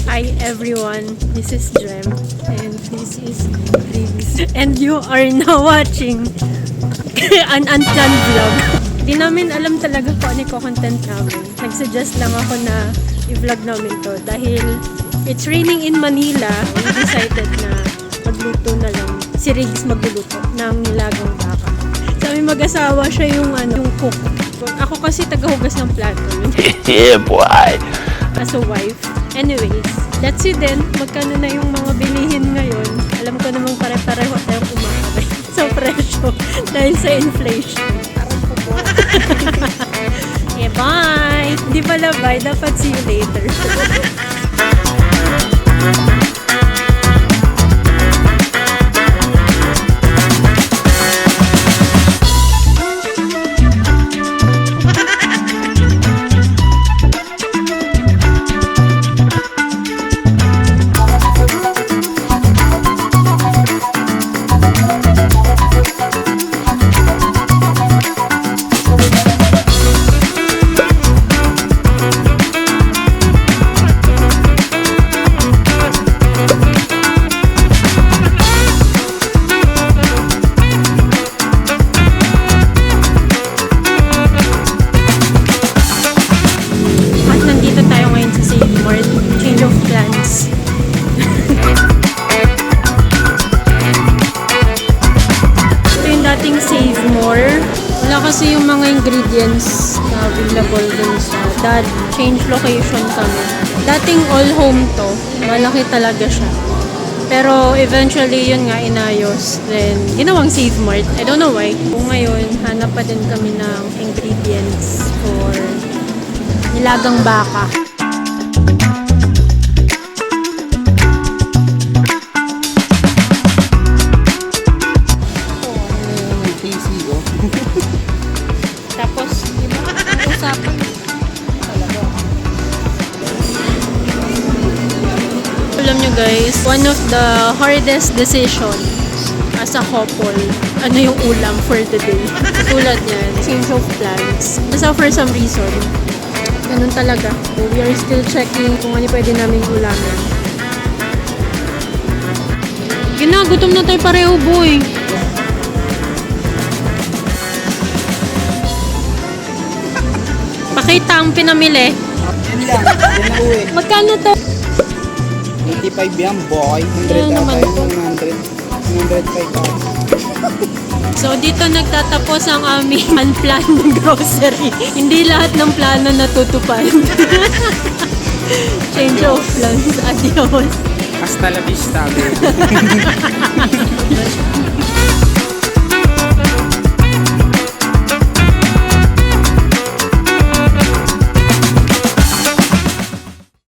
Hi everyone, this is Jem and this is Riggs. And you are now watching an unplanned vlog. Di namin alam talaga kung ano yung content namin. Nagsuggest lang ako na i-vlog namin to dahil it's raining in Manila. We decided na magluto na lang. Si Riggs magluluto ng nilagang baka. Sabi mag-asawa siya yung cook. Ako kasi tagahugas ng plato. Yeah, boy! As a wife. Anyways, that's it then. Magkano na yung mga bilihin ngayon. Alam ko namang pare-pareho tayong kumakain sa presyo dahil sa inflation. Parang po po. Okay, bye! Hindi pala bye. Dapat see you later. Kasi yung mga ingredients na available dun sa dad, change location kami. Dating all home to, malaki talaga siya. Pero eventually yun nga inayos. Then ginawang Save Mart. I don't know why. Kung ngayon, hanap pa din kami ng ingredients for nilagang baka. Tapos, yung mga usapan talaga. Alam nyo guys, one of the hardest decisions as a couple, ano yung ulam for the day. Tulad yan, change of plans. Basta for some reason, ganun talaga. So, we are still checking kung ano pwede namin ulamin. Gutom na tayo pareho, boy. Pakita ang pinamili. Yan lang, yan na uwi. Magkano to? 85 yan, boy. 100 Yan naman ata to. yung 105 So, dito nagtatapos ang aming unplanned grocery. Hindi lahat ng plano natutupad. Change of plans. Adios. Hasta la vista, baby.